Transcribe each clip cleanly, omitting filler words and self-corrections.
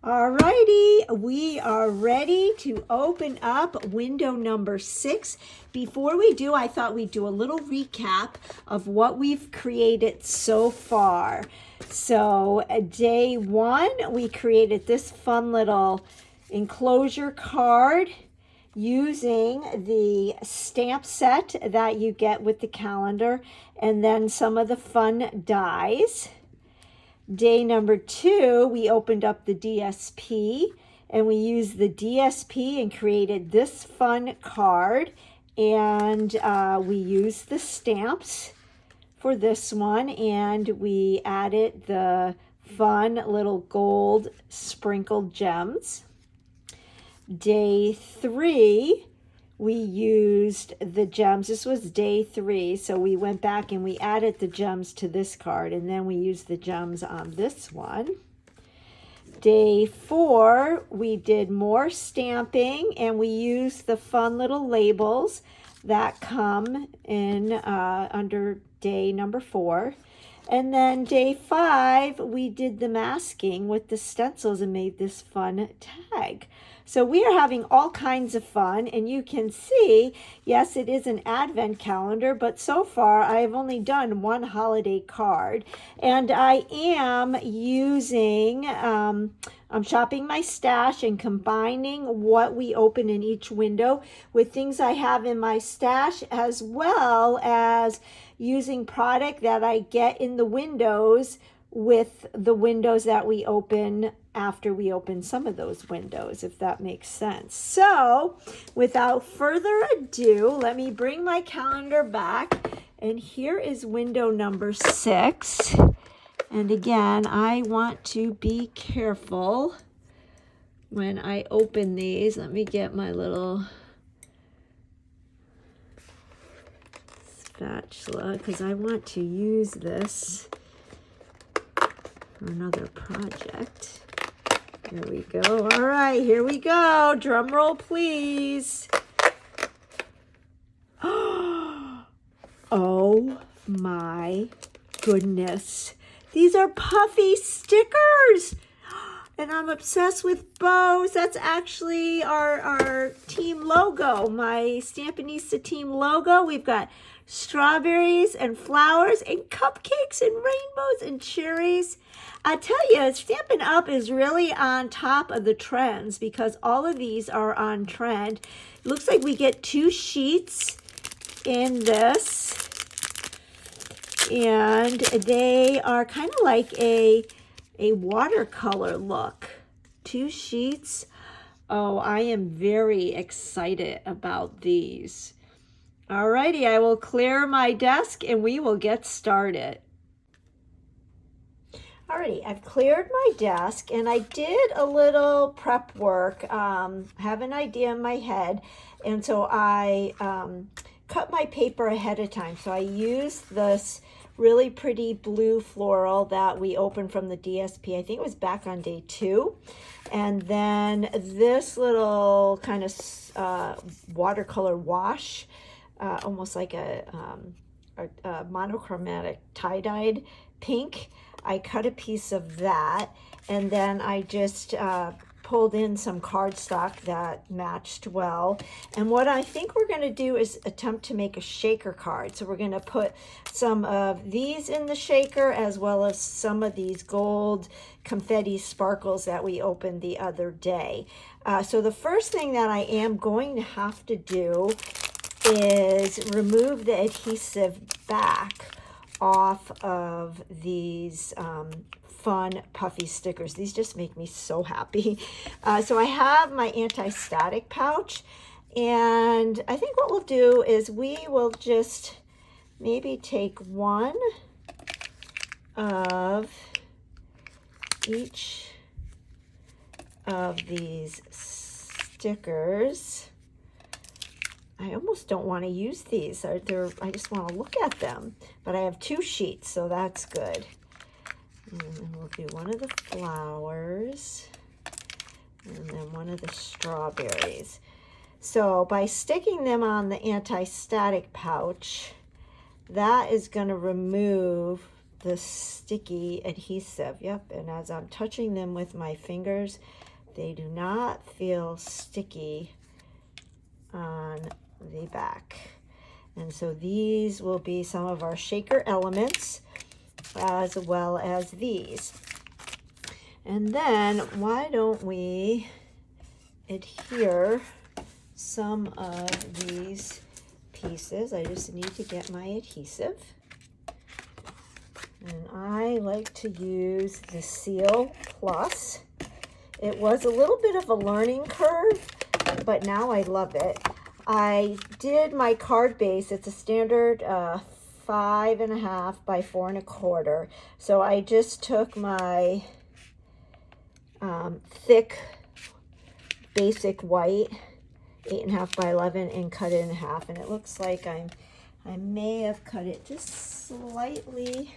Alrighty, we are ready to open up window number 6. Before we do, I thought we'd do a little recap of what we've created so far. So day 1, we created this fun little enclosure card using the stamp set that you get with the calendar and then some of the fun dies. Day number 2, we opened up the DSP and we used the DSP and created this fun card, and we used the stamps for this one, and we added the fun little gold sprinkled gems. Day 3, we used the gems. This was day 3, so we went back and we added the gems to this card, and then we used the gems on this one. Day 4, we did more stamping, and we used the fun little labels that come in under day number 4. And then day 5, we did the masking with the stencils and made this fun tag. So we are having all kinds of fun, and you can see, yes, it is an advent calendar, but so far I have only done one holiday card, and I am using, I'm shopping my stash and combining what we open in each window with things I have in my stash, as well as using product that I get in the windows with the windows that we open after we open some of those windows, if that makes sense. So without further ado, let me bring my calendar back, and here is window number 6. And again, I want to be careful when I open these. Let me get my little spatula, because I want to use this for another project. Here we go. All right, here we go. Drum roll, please. Oh my goodness. These are puffy stickers. And I'm obsessed with bows. That's actually our team logo, my Stampanista team logo. We've got strawberries and flowers and cupcakes and rainbows and cherries. I tell you, Stampin' Up! Is really on top of the trends because all of these are on trend. It looks like we get 2 sheets in this, and they are kind of like a watercolor look. 2 sheets. Oh, I am very excited about these. Alrighty, I will clear my desk and we will get started. Alrighty, I've cleared my desk and I did a little prep work. Have an idea in my head, and so I cut my paper ahead of time. So I used this really pretty blue floral that we opened from the DSP. I think it was back on day 2. And then this little kind of watercolor wash, almost like a monochromatic tie-dyed pink. I cut a piece of that, and then I just pulled in some cardstock that matched well. And what I think we're going to do is attempt to make a shaker card. So we're going to put some of these in the shaker, as well as some of these gold confetti sparkles that we opened the other day. So the first thing that I am going to have to do is remove the adhesive back off of these fun puffy stickers. These just make me so happy. So I have my anti-static pouch, and I think what we'll do is we will just maybe take one of each of these stickers. I almost don't want to use these. I just want to look at them. But I have 2 sheets, so that's good. And then we'll do one of the flowers, and then one of the strawberries. So by sticking them on the anti-static pouch, that is going to remove the sticky adhesive. Yep, and as I'm touching them with my fingers, they do not feel sticky on the back. And so these will be some of our shaker elements, as well as these. And then why don't we adhere some of these pieces. I just need to get my adhesive. And I like to use the Seal Plus. It was a little bit of a learning curve, but now I love it. I did my card base. It's a standard 5.5 by 4.25. So I just took my thick basic white 8.5 by 11 and cut it in half. And it looks like I may have cut it just slightly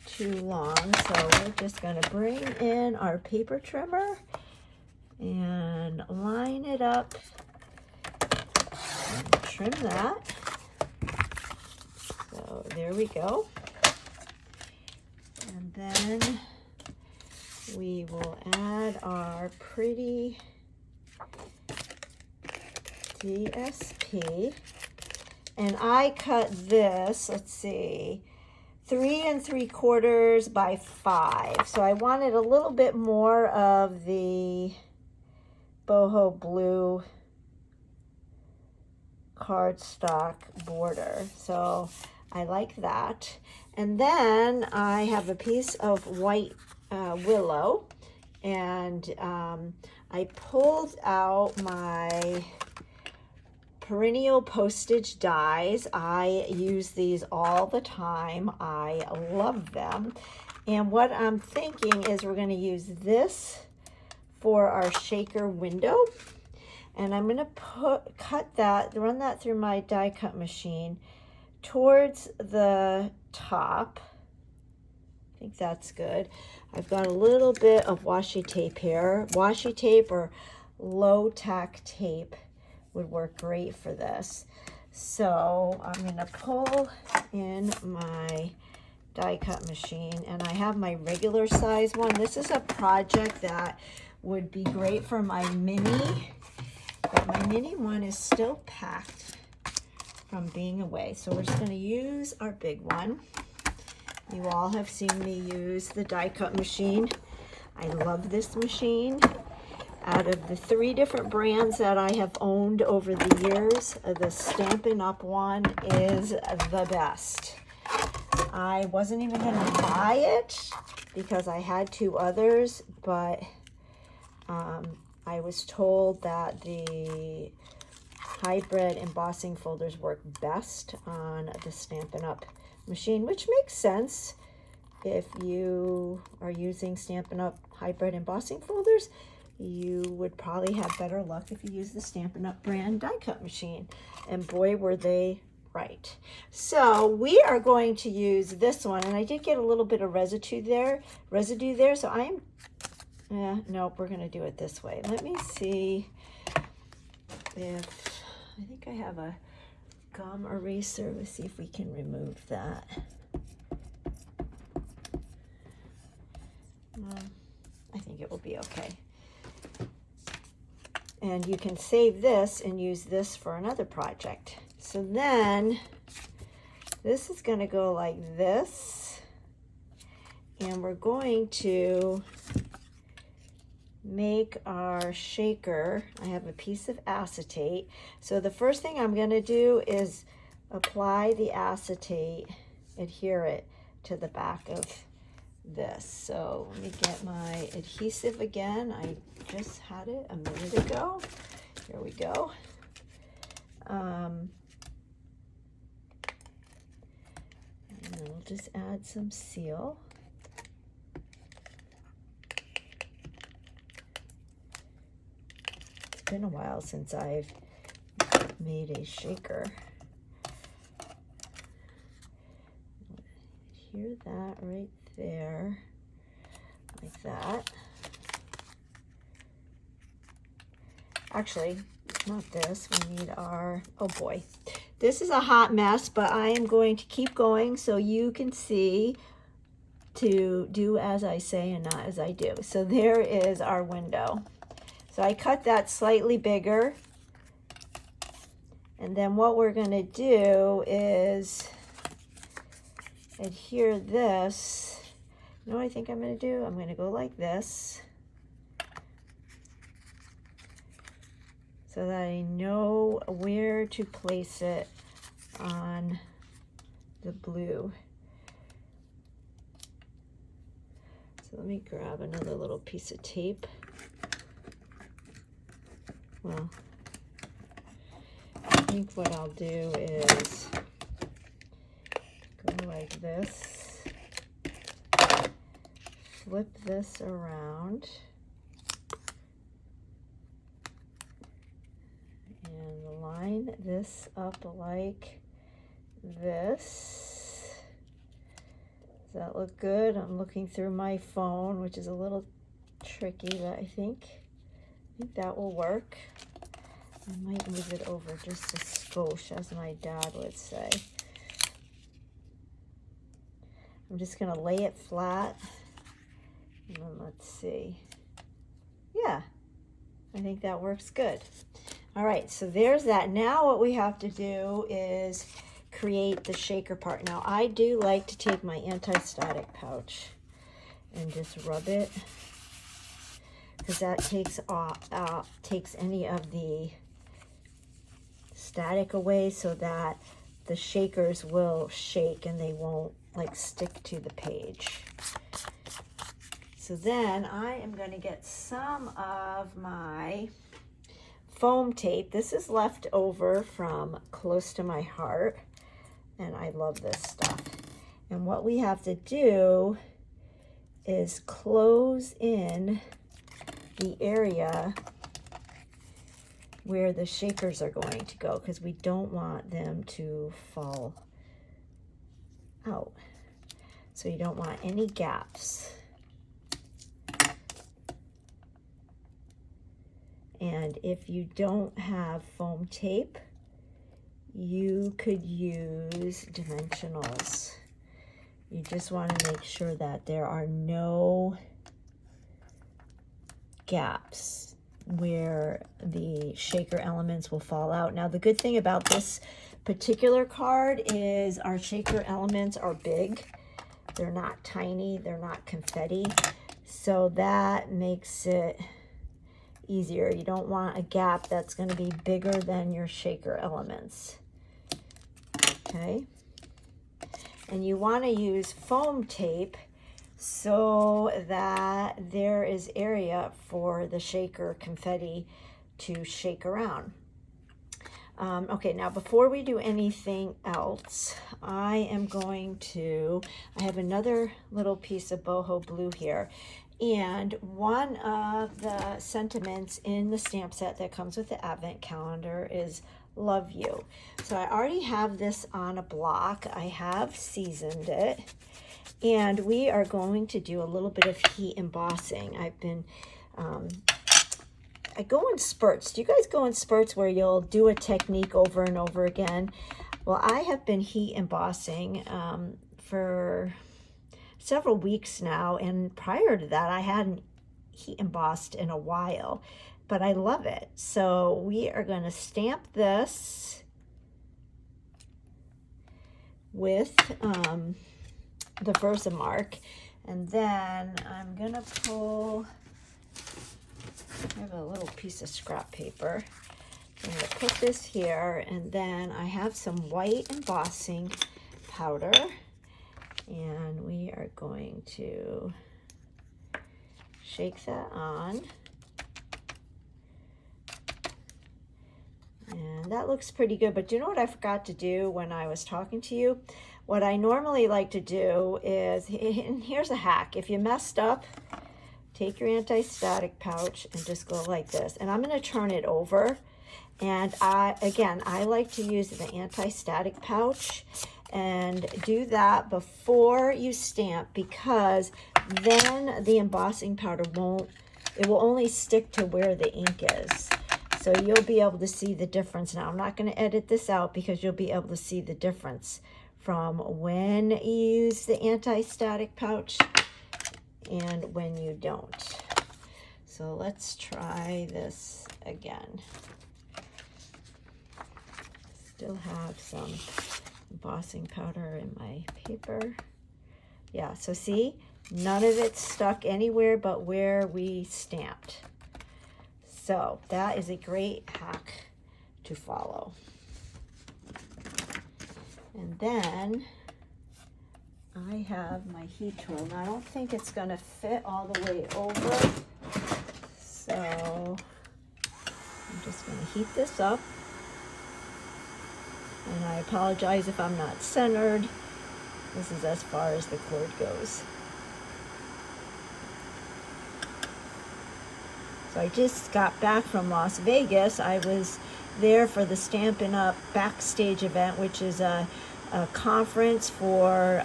too long. So we're just going to bring in our paper trimmer and line it up and trim that. So there we go. And then we will add our pretty DSP. And I cut this, let's see, 3 3/4 by 5. So I wanted a little bit more of the boho blue cardstock border. So I like that. And then I have a piece of white willow, and I pulled out my perennial postage dies. I use these all the time. I love them. And what I'm thinking is we're going to use this for our shaker window. And I'm going to run that through my die cut machine towards the top. I think that's good. I've got a little bit of washi tape here. Washi tape or low tack tape would work great for this. So I'm going to pull in my die cut machine, and I have my regular size one. This is a project that would be great for my mini, but my mini one is still packed from being away. So we're just going to use our big one. You all have seen me use the die cut machine. I love this machine. Out of the 3 different brands that I have owned over the years, the Stampin' Up! One is the best. I wasn't even going to buy it because I had 2 others, but I was told that the hybrid embossing folders work best on the Stampin' Up! Machine, which makes sense if you are using Stampin' Up! Hybrid embossing folders. You would probably have better luck if you use the Stampin' Up! Brand die cut machine. And boy, were they right. So we are going to use this one, and I did get a little bit of residue there. So nope, we're going to do it this way. Let me see if, I think I have a gum eraser. Let's see if we can remove that. I think it will be okay. And you can save this and use this for another project. So then this is going to go like this, and we're going to make our shaker. I have a piece of acetate. So the first thing I'm going to do is apply the acetate, adhere it to the back of this. So let me get my adhesive again. I just had it a minute ago. Here we go. And we'll just add some seal. It's been a while since I've made a shaker. Adhere that right there, like that. Actually, not this. We need our, oh boy, This is a hot mess, but I am going to keep going so you can see to do as I say and not as I do. So there is our window. So I cut that slightly bigger. And then what we're going to do is adhere this. You know what I think I'm going to do? I'm going to go like this so that I know where to place it on the blue. So let me grab another little piece of tape. Well, I think what I'll do is go like this, flip this around, and line this up like this. Does that look good? I'm looking through my phone, which is a little tricky, but I think that will work. I might move it over just a skosh, as my dad would say. I'm just going to lay it flat. And then let's see. Yeah, I think that works good. All right, so there's that. Now what we have to do is create the shaker part. Now I do like to take my anti-static pouch and just rub it, because that takes any of the static away, so that the shakers will shake and they won't like stick to the page. So then I am going to get some of my foam tape. This is left over from Close to My Heart, and I love this stuff. And what we have to do is close in the area where the shakers are going to go, because we don't want them to fall out. So you don't want any gaps. And if you don't have foam tape, you could use dimensionals. You just want to make sure that there are no gaps where the shaker elements will fall out. Now, the good thing about this particular card is our shaker elements are big. They're not tiny, they're not confetti. So that makes it easier. You don't want a gap that's going to be bigger than your shaker elements. Okay. And you want to use foam tape so that there is area for the shaker confetti to shake around. Okay, now before we do anything else, I have another little piece of boho blue here. And one of the sentiments in the stamp set that comes with the advent calendar is love you. So I already have this on a block. I have seasoned it. And we are going to do a little bit of heat embossing. I go in spurts. Do you guys go in spurts where you'll do a technique over and over again? Well, I have been heat embossing for several weeks now, and prior to that I hadn't heat embossed in a while, but I love it. So we are going to stamp this with the Versamark, and then I'm going to pull, I have a little piece of scrap paper. I'm going to put this here, and then I have some white embossing powder, and we are going to shake that on. And that looks pretty good, but you know what I forgot to do when I was talking to you? What I normally like to do is, and here's a hack, if you messed up, take your anti-static pouch and just go like this. And I'm going to turn it over. And I like to use the anti-static pouch and do that before you stamp, because then the embossing powder will only stick to where the ink is. So you'll be able to see the difference. Now, I'm not going to edit this out because you'll be able to see the difference from when you use the anti-static pouch and when you don't. So let's try this again. Still have some embossing powder in my paper. Yeah, so see, none of it stuck anywhere but where we stamped. So that is a great hack to follow. And then I have my heat tool. Now I don't think it's gonna fit all the way over. So I'm just gonna heat this up. And I apologize if I'm not centered. This is as far as the cord goes. So I just got back from Las Vegas. I was there for the Stampin' Up! Backstage event, which is a conference for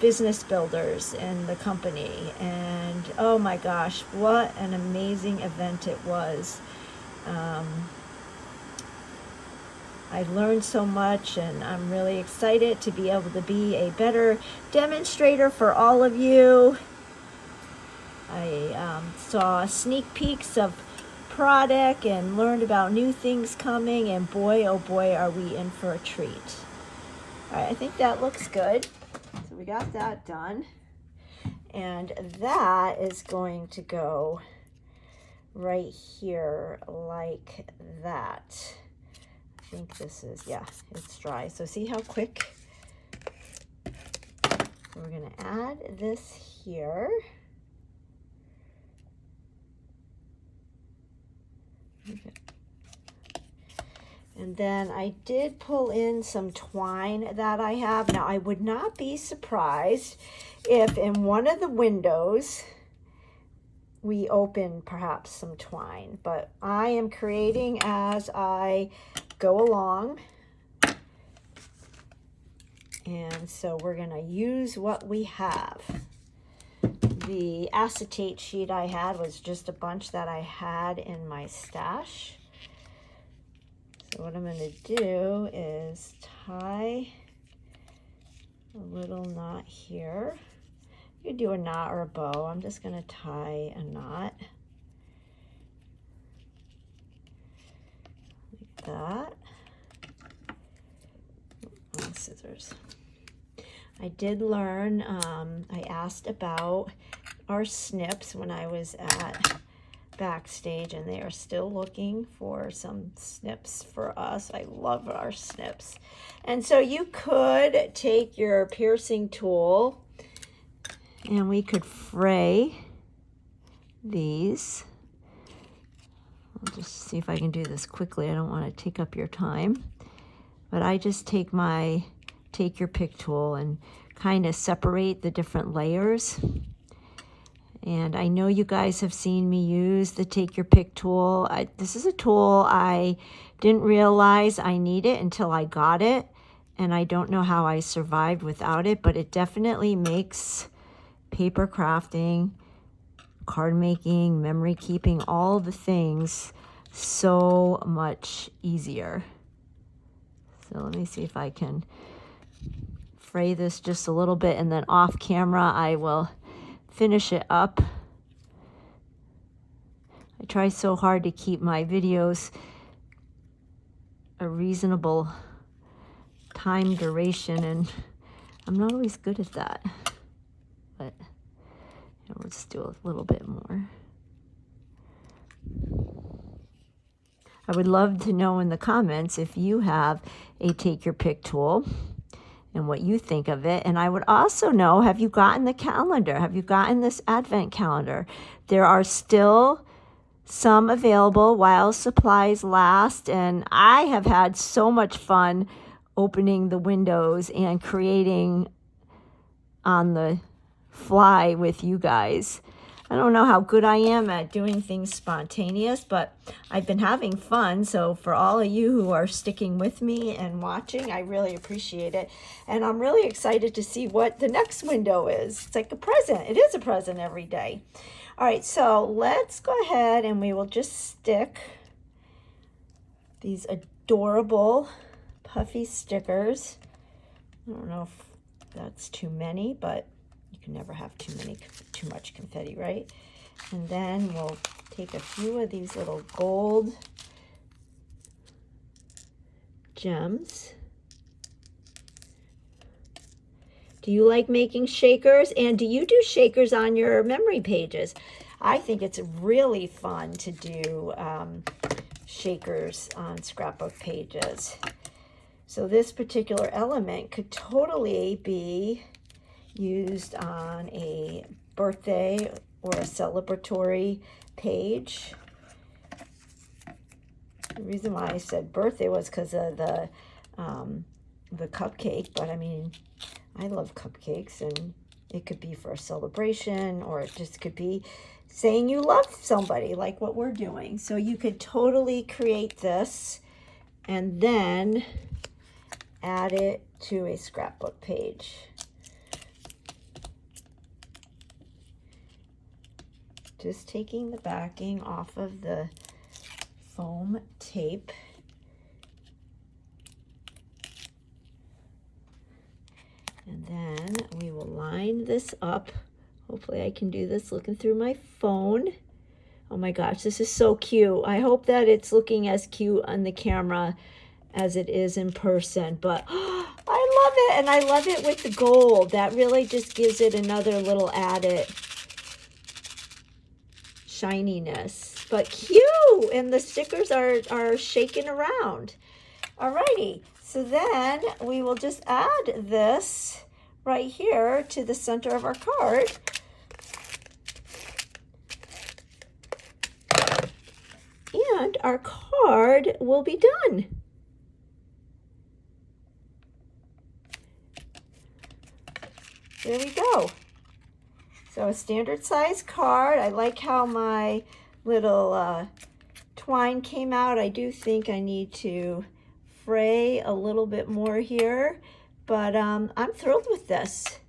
business builders in the company. And oh my gosh, what an amazing event it was. I learned so much, and I'm really excited to be able to be a better demonstrator for all of you. I saw sneak peeks of product and learned about new things coming, and boy, oh boy, are we in for a treat. All right, I think that looks good. So we got that done. And that is going to go right here like that. I think this is, yeah, it's dry. So see how quick? So we're gonna add this here. Okay. And then I did pull in some twine that I have. Now I would not be surprised if in one of the windows we open perhaps some twine, but I am creating as I go along. And so we're gonna use what we have. The acetate sheet I had was just a bunch that I had in my stash. So what I'm going to do is tie a little knot here. You could do a knot or a bow. I'm just going to tie a knot like that. Oh, scissors. I did learn, I asked about our snips when I was at Backstage, and they are still looking for some snips for us. I love our snips. And so you could take your piercing tool and we could fray these. I'll just see if I can do this quickly. I don't want to take up your time. But I just take your pick tool and kind of separate the different layers. And I know you guys have seen me use the take your pick tool. This is a tool I didn't realize I needed until I got it. And I don't know how I survived without it, but it definitely makes paper crafting, card making, memory keeping, all the things so much easier. So let me see if I can fray this just a little bit, and then off camera I will finish it up. I try so hard to keep my videos a reasonable time duration, and I'm not always good at that. But let's do a little bit more. I would love to know in the comments if you have a take your pick tool and what you think of it. And I would also know, have you gotten the calendar? Have you gotten this advent calendar? There are still some available while supplies last, and I have had so much fun opening the windows and creating on the fly with you guys. I don't know how good I am at doing things spontaneous, but I've been having fun. So for all of you who are sticking with me and watching, I really appreciate it. And I'm really excited to see what the next window is. It's like a present. It is a present every day. All right, so let's go ahead and we will just stick these adorable puffy stickers. I don't know if that's too many, but you can never have too much confetti, right? And then we'll take a few of these little gold gems. Do you like making shakers? And do you do shakers on your memory pages? I think it's really fun to do shakers on scrapbook pages. So this particular element could totally be used on a birthday or a celebratory page. The reason why I said birthday was because of the cupcake, but I mean, I love cupcakes, and it could be for a celebration, or it just could be saying you love somebody, like what we're doing. So you could totally create this and then add it to a scrapbook page. Just taking the backing off of the foam tape. And then we will line this up. Hopefully I can do this looking through my phone. Oh my gosh, this is so cute. I hope that it's looking as cute on the camera as it is in person. But I love it, and I love it with the gold. That really just gives it another little added shininess. But cute, and the stickers are shaking around. Alrighty, so then we will just add this right here to the center of our card. And our card will be done. There we go. So a standard size card. I like how my little twine came out. I do think I need to fray a little bit more here, but I'm thrilled with this.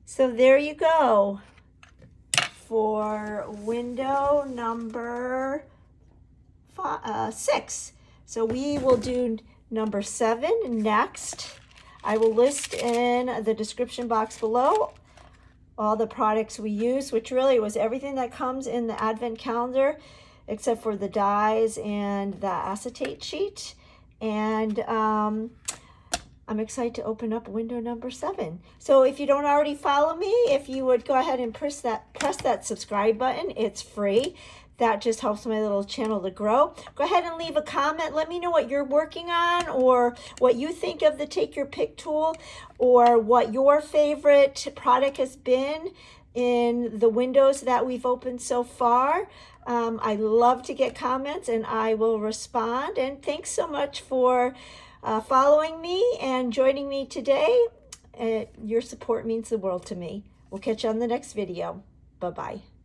So there you go for window number 6. So we will do number 7 next. I will list in the description box below all the products we use, which really was everything that comes in the advent calendar except for the dies and the acetate sheet. And I'm excited to open up window number 7. So if you don't already follow me, if you would go ahead and press that subscribe button, it's free. That just helps my little channel to grow. Go ahead and leave a comment. Let me know what you're working on, or what you think of the Take Your Pick tool, or what your favorite product has been in the windows that we've opened so far. I love to get comments, and I will respond. And thanks so much for following me and joining me today. Your support means the world to me. We'll catch you on the next video. Bye-bye.